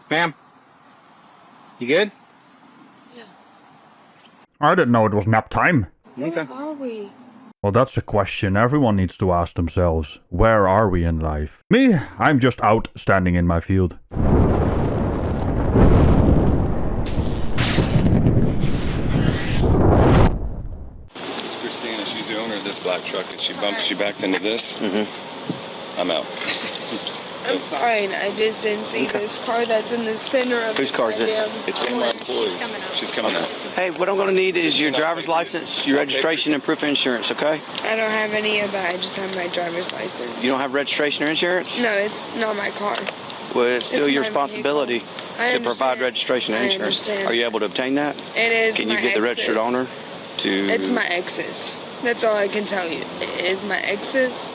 Ma'am? You good? Yeah. I didn't know it was nap time. Where are we? Well, that's a question everyone needs to ask themselves. Where are we in life? Me, I'm just out standing in my field. This is Christina. She's the owner of this black truck, and she backed into this. Mm-hmm. I'm out. I'm fine. I just didn't see this car that's in the center of Whose car is this? It's one of my employees. She's coming out. Hey, what I'm going to need is your driver's license, your registration, and proof of insurance, okay? I don't have any of that. I just have my driver's license. You don't have registration or insurance? No, it's not my car. Well, it's still It's your my responsibility to provide registration and I insurance. understand. Are you able to obtain that? It is. Can you my get the registered ex's. owner to... It's my ex's. That's all I can tell you. It is my ex's.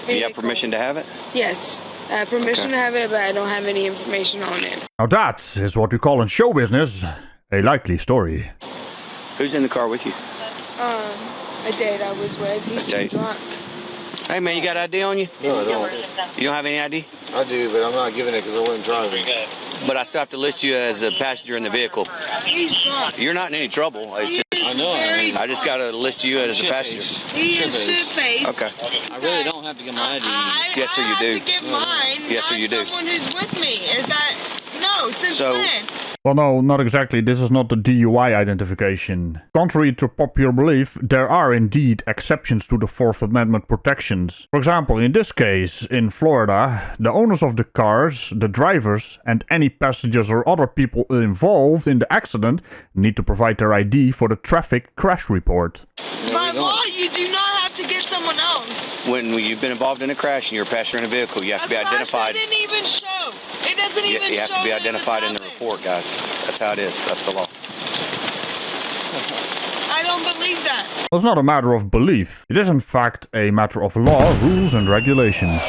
Do you have permission to have it? Yes. I have permission to have it, but I don't have any information on it. Now that is what we call in show business a likely story. Who's in the car with you? A date I was with. He's too drunk. Hey, man, you got ID on you? No, I don't. You don't have any ID? I do, but I'm not giving it because I wasn't driving. But I still have to list you as a passenger in the vehicle. He's drunk. You're not in any trouble. It's just, I know. I just got to list you as a passenger. He is shit-faced. Okay. I really don't have to get my ID. Yes, sir, you do. I have to get mine. Yes, sir, you do. Someone who's with me. Is that... No, since when? Well, no, not exactly. This is not the DUI identification. Contrary to popular belief, there are indeed exceptions to the Fourth Amendment protections. For example, in this case, in Florida, the owners of the cars, the drivers, and any passengers or other people involved in the accident need to provide their ID for the traffic crash report. By law, you do not have to get someone else. When you've been involved in a crash and you're a passenger in a vehicle, you have to be identified. It didn't even show. It doesn't even show. You have to be that identified this in the happened. report, guys. That's how it is. That's the law. I don't believe that. Well, it's not a matter of belief. It is in fact a matter of law, rules, and regulations.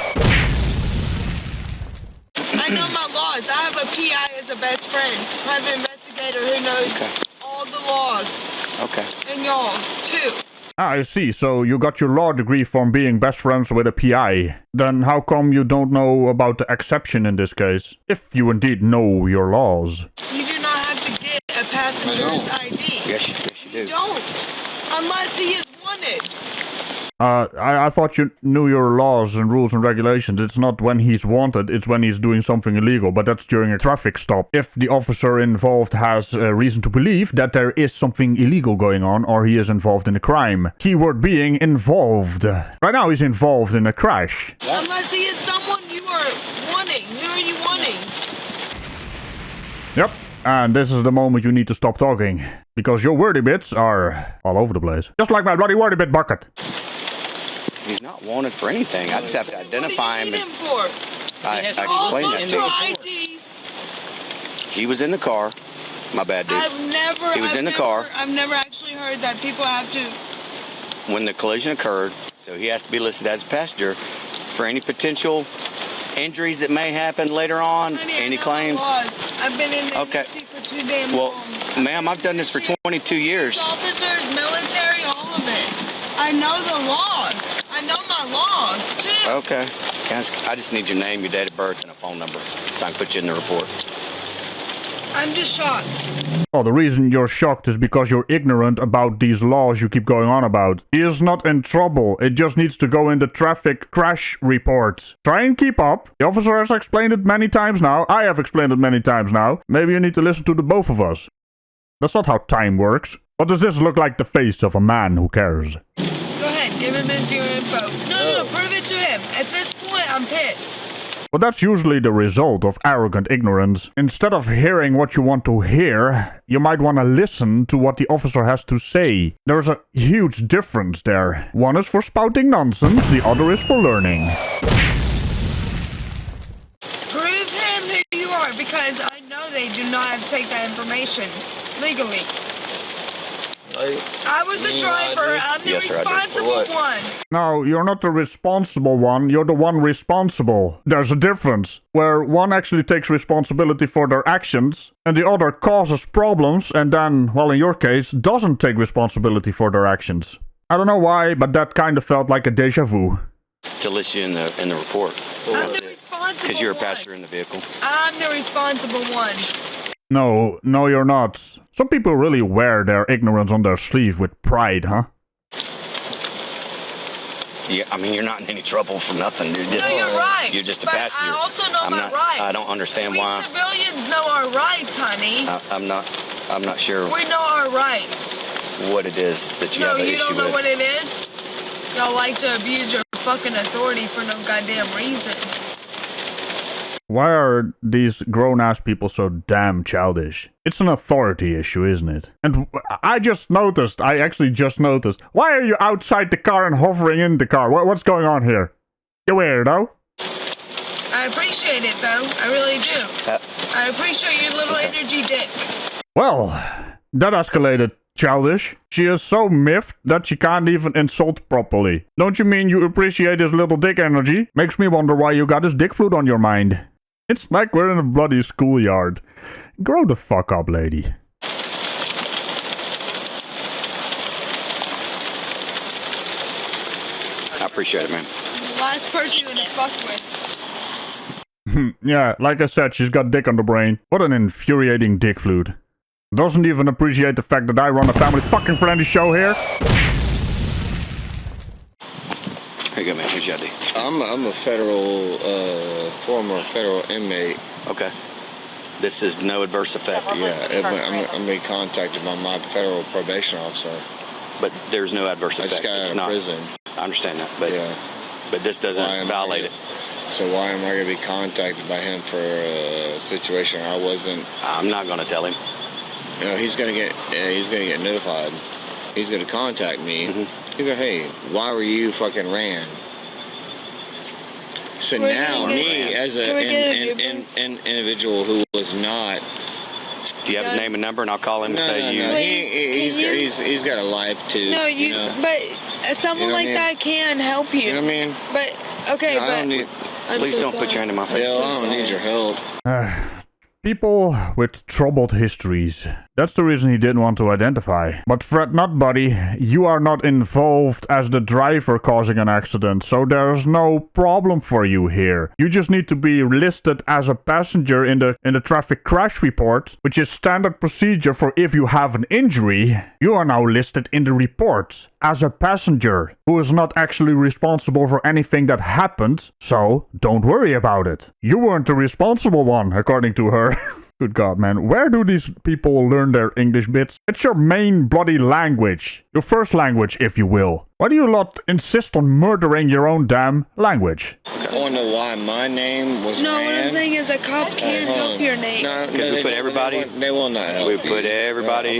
I know my laws. I have a PI as a best friend, private investigator who knows all the laws. Okay. And y'all's too. Ah, I see. So you got your law degree from being best friends with a PI. Then how come you don't know about the exception in this case? If you indeed know your laws. You do not have to get a passenger's ID. Yes, you do. You don't. Unless he is wanted. I thought you knew your laws and rules and regulations. It's not when he's wanted, it's when he's doing something illegal, but that's during a traffic stop. If the officer involved has a reason to believe that there is something illegal going on, or he is involved in a crime. Keyword being involved. Right now he's involved in a crash. Unless he is someone you are wanting. Who are you wanting? Yep. And this is the moment you need to stop talking. Because your wordy bits are all over the place. Just like my bloody wordy bit bucket. He's not wanted for anything. I just have to identify what do you him. need him for? I All explained look that to for him. IDs. He was in the car. My bad, dude. He was in the car I've never actually heard that people have to. when the collision occurred, so he has to be listed as a passenger for any potential injuries that may happen later on. Honey, Any I know claims? the laws. I've been in the Okay. industry for too damn Well, long. ma'am, I've done this for 22 years. Officers, military, all of it. I know the laws. I know my laws too. Okay. I just need your name, your date of birth, and a phone number so I can put you in the report. I'm just shocked. Well, the reason you're shocked is because you're ignorant about these laws you keep going on about. He is not in trouble. It just needs to go in the traffic crash report. Try and keep up. The officer has explained it many times now. I have explained it many times now. Maybe you need to listen to the both of us. That's not how time works. Or does this look like the face of a man who cares? Go ahead, give him his info. No, prove it to him. At this point, I'm pissed. But that's usually the result of arrogant ignorance. Instead of hearing what you want to hear, you might want to listen to what the officer has to say. There's a huge difference there. One is for spouting nonsense, the other is for learning. Prove him who you are, because I know they do not have to take that information legally. I was the driver. I'm the Yes, sir, I do. responsible one. No, you're not the responsible one, you're the one responsible. There's a difference, where one actually takes responsibility for their actions, and the other causes problems, and then, well, in your case, doesn't take responsibility for their actions. I don't know why, but that kind of felt like a déjà vu. To list you in the report. I'm That's the it. responsible responsible Because you're a one. passenger in the vehicle. I'm the responsible one. No, you're not. Some people really wear their ignorance on their sleeve with pride, huh? Yeah, I mean, you're not in any trouble for nothing. You're just, No, you're right. You're just a but passenger. I also know I'm my not, rights. I don't understand we why. civilians know our rights, honey. I'm not sure We know our rights. what it is that you No, have an you issue don't know with. what it is? Y'all like to abuse your fucking authority for no goddamn reason. Why are these grown-ass people so damn childish? It's an authority issue, isn't it? And I actually just noticed. Why are you outside the car and hovering in the car? What's going on here? You weirdo. I appreciate it, though. I really do. I appreciate your little energy dick. Well, that escalated, childish. She is so miffed that she can't even insult properly. Don't you mean you appreciate his little dick energy? Makes me wonder why you got his dick flute on your mind. It's like we're in a bloody schoolyard. Grow the fuck up, lady. I appreciate it, man. The last person you would have fucked with. Yeah, like I said, she's got dick on the brain. What an infuriating dick flute. Doesn't even appreciate the fact that I run a family fucking friendly show here. Here you go, man. Here's your ID. I'm a former federal inmate. Okay. This is no adverse effect. Yeah, I'm being contacted by my federal probation officer. But there's no adverse I effect. just got It's out of not. prison. I understand that, but Yeah. but this Why doesn't am I violate it. So why am I going to be contacted by him for a situation I wasn't? I'm not going to tell him. You know, he's gonna get notified. He's gonna contact me. Mm-hmm. He go, hey, why were you fucking ran? So Where now did you me get- as Can we get a an individual who was not. Do you have his name and number, and I'll call him and No, say no, you. no. Please, can you- He's got a life too. No, you, know? but someone You know like what I that mean? can help you. You know what I mean? But, okay, No, I don't but... need. I'm Please so don't put your hand in my sorry. face. Hell, I so don't need sorry. your help. People with troubled histories. That's the reason he didn't want to identify. But fret not, buddy. You are not involved as the driver causing an accident, so there's no problem for you here. You just need to be listed as a passenger in the traffic crash report, which is standard procedure for if you have an injury. You are now listed in the report as a passenger who is not actually responsible for anything that happened, so don't worry about it. You weren't the responsible one, according to her. Good God, man. Where do these people learn their English bits? It's your main bloody language. Your first language, if you will. Why do you lot insist on murdering your own damn language? I want to know why my name was No, what I'm ran. saying is a cop can't hold help on. your name. No, Because we they put don't- everybody- They will not help. We you. put everybody-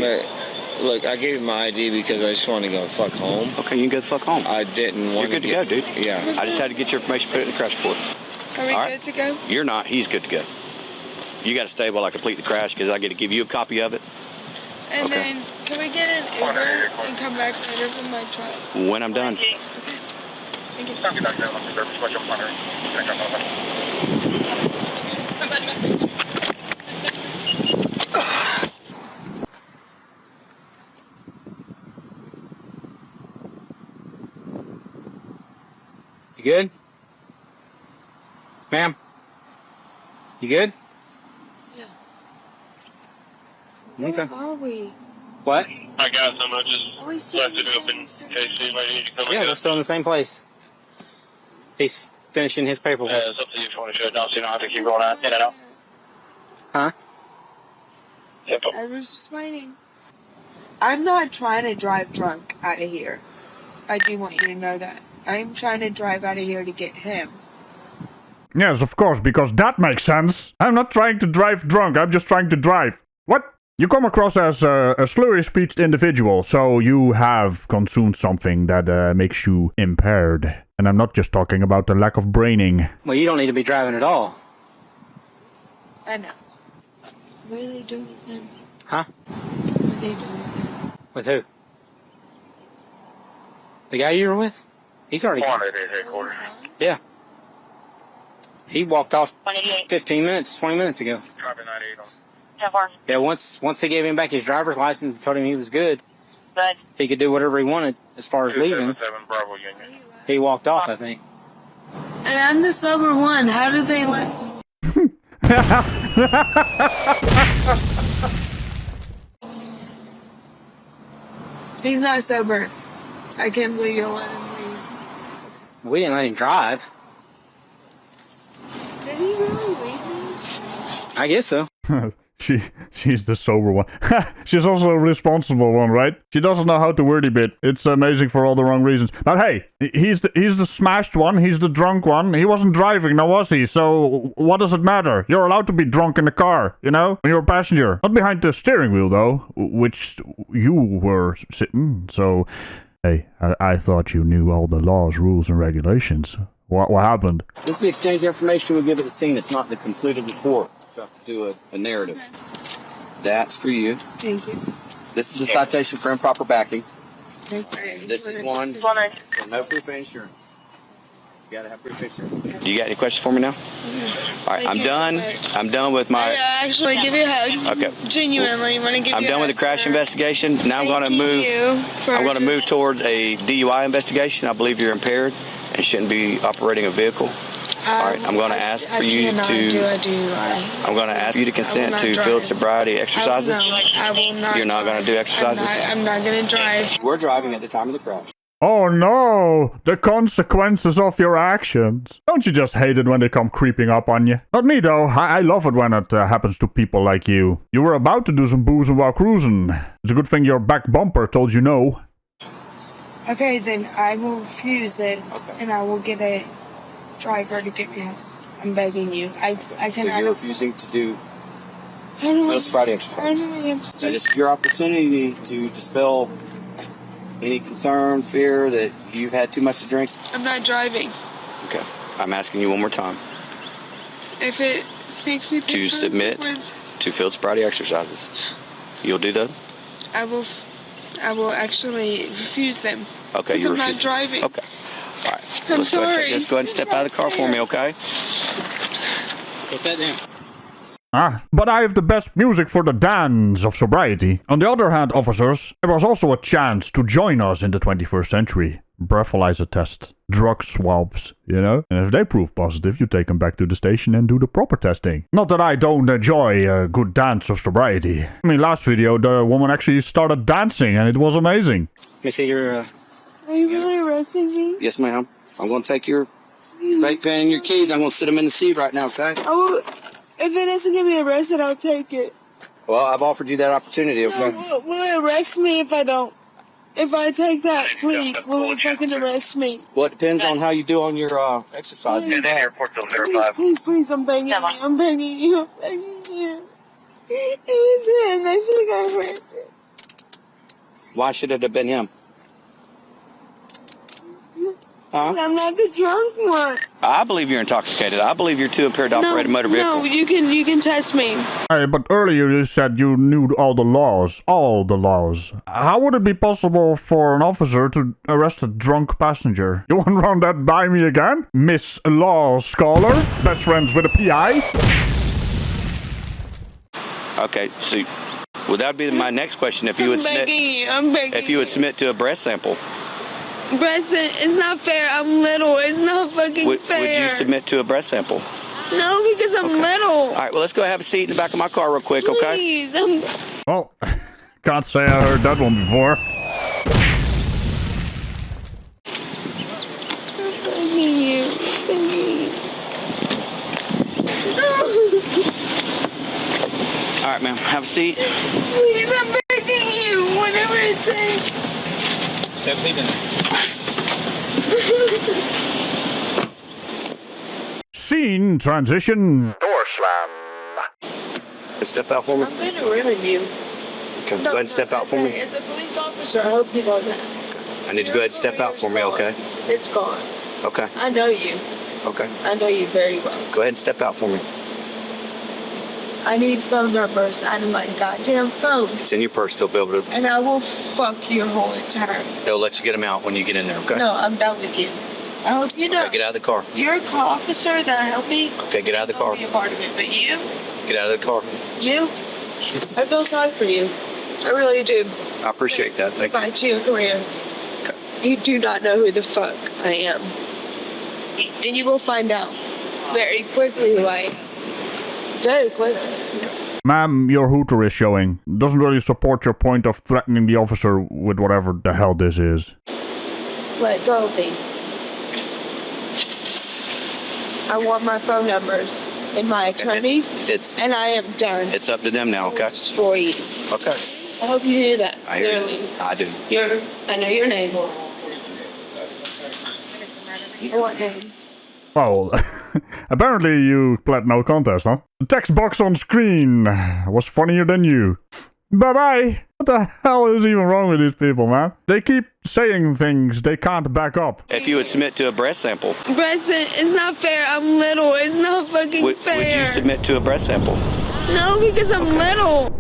Look, I gave him my ID because I just wanted to go fuck home. Okay, you can go the fuck home. I didn't want You're good to get, go, dude. Yeah. I just had to get your information, put it in the crash report. Are we All right. good to go? You're not. He's good to go. You got to stay while I complete the crash because I get to give you a copy of it And Okay. then, can we get an Uber and come back later from my truck? when I'm done. Thank you. You good? Ma'am? You good? Yeah. Okay. Where are we? What? I got some. I just Are we left it open in case anybody needed to come Yeah, and we're get still in the same place. He's finishing his paperwork. it. It's up to you if you want to shut it down so you don't have to keep going out, in and out. Huh? Yep. I was just waiting. I'm not trying to drive drunk out of here. I do want you to know that. I'm trying to drive out of here to get him. Yes, of course, because that makes sense. I'm not trying to drive drunk, I'm just trying to drive. What? You come across as a slurry-speeched individual, so you have consumed something that makes you impaired. And I'm not just talking about the lack of braining. Well, you don't need to be driving at all. I know. What are they doing with him? Huh? What are they doing with him? With who? The guy you were with? He's already... headquarters. Yeah. He walked off 15 minutes, 20 minutes ago. Driving 98 on. How far? Yeah, once they gave him back his driver's license and told him he was good, Good. he could do whatever he wanted as far as leaving. 277 Bravo Union. He walked off, I think. And I'm the sober one. How do they let... He's not sober. I can't believe you'll let him leave. We didn't let him drive. Did he really leave me? I guess so. She's the sober one. She's also a responsible one, right? She doesn't know how to wordy bit. It's amazing for all the wrong reasons. But hey, he's the smashed one. He's the drunk one. He wasn't driving, now was he? So what does it matter? You're allowed to be drunk in the car, you know? When you're a passenger. Not behind the steering wheel, though, which you were sitting. So, hey, I thought you knew all the laws, rules, and regulations. What happened? This is the exchange information we give at the scene. It's not the completed report. You have to do a narrative. That's for you. Thank you. This is a citation for improper backing. Okay. This is one for no proof of insurance. You gotta have proof of insurance. Do you got any questions for me now? All right, I'm done. I'm done with my. I actually give you a hug. Okay. Genuinely want to give you a hug. I'm done with the crash investigation. Now I'm going to move. I'm going to move towards a DUI investigation. I believe you're impaired and shouldn't be operating a vehicle. All right, I'm going to ask for you to. I'm going to ask you to consent to field sobriety exercises. I will not. You're not going to do exercises. I'm not going to drive. We're driving at the time of the crash. Oh no! The consequences of your actions. Don't you just hate it when they come creeping up on you? Not me though. I love it when it happens to people like you. You were about to do some boozing while cruising. It's a good thing your back bumper told you no. Okay, then I will refuse it, and I will get a driver to get me out. I'm begging you. I So cannot. you're refusing to do How do I? field sobriety I exercises. don't know. So this is your opportunity to dispel any concern, fear that you've had too much to drink. I'm not driving. Okay. I'm asking you one more time If it makes me pay to submit consequences, to field sobriety exercises. You'll do that? I will actually refuse them. Okay, Because you're I'm not refusing. driving. Okay. All right. I'm Let's go ahead and sorry. let's go ahead and step out of the car for me, okay? Put that down. But I have the best music for the dance of sobriety. On the other hand, officers, there was also a chance to join us in the 21st century. Breathalyzer test, drug swabs, you know? And if they prove positive, you take them back to the station and do the proper testing. Not that I don't enjoy a good dance of sobriety. I mean, last video, the woman actually started dancing and it was amazing. Let me see your. Are you really arresting me? Yes, ma'am. I'm going to take your vape pen and your keys. I'm going to sit them in the seat right now, okay? If it doesn't get me arrested, I'll take it. Well, I've offered you that opportunity, okay? Will it arrest me if I don't? If I take that plea, will it fucking arrest me? Well, it depends on how you do on your exercise. Airport till Please, I'm begging you. I'm begging you. It was him. I should have got arrested. Why should it have been him? Huh? I'm not the drunk one. I believe you're intoxicated. I believe you're too impaired to operate a motor vehicle. No, you can test me. Hey, but earlier you said you knew all the laws. All the laws. How would it be possible for an officer to arrest a drunk passenger? You want to run that by me again? Miss Law Scholar? Best friends with a PI? Okay, so well, that would be my next question. If you would submit, I'm begging if you would submit to a breath sample, Preston, it's not fair. I'm little. It's not fucking fair. would you submit to a breath sample? No, because I'm little. All right, well, let's go have a seat in the back of my car real quick, okay? Please, Well, can't say I heard that one before. I'm begging you. All right, ma'am, have a seat. Please, I'm begging you. Whatever it takes. Step seat in. Scene transition. Door slam. Step out for me. I'm gonna ruin you. Okay, go ahead and step out for me. As a police officer, I hope you know that. I need you to go ahead and step out for me, okay? It's gone. Okay, I know you. okay. I know you very well. Go ahead and step out for me. I need phone numbers out of my goddamn phone. It's in your purse. They'll be able to. And I will fuck your whole entire... They'll let you get them out when you get in there, okay? No, I'm done with you. I hope you know. Okay, get out of the car. You're a call officer that helped me. Okay, get out of the car. I'll be a part of it. But you, Get out of the car. I feel sorry for you. I really do. I appreciate that. Thank you. Goodbye to your career. You do not know who the fuck I am. And you will find out very quickly who I am. Very quickly. Ma'am, your hooter is showing. Doesn't really support your point of threatening the officer with whatever the hell this is. Let go of me. I want my phone numbers and my attorneys, and I am done. It's up to them now, okay? Destroy you. Okay. I hope you hear that I hear clearly. you. I do. I know your name. What name? Well, apparently you pled no contest, huh? The text box on screen was funnier than you. Bye-bye! What the hell is even wrong with these people, man? They keep saying things they can't back up. If you would submit to a breath sample. Preston, it's not fair. I'm little. It's not fucking fair. Would you submit to a breath sample? No, because I'm little.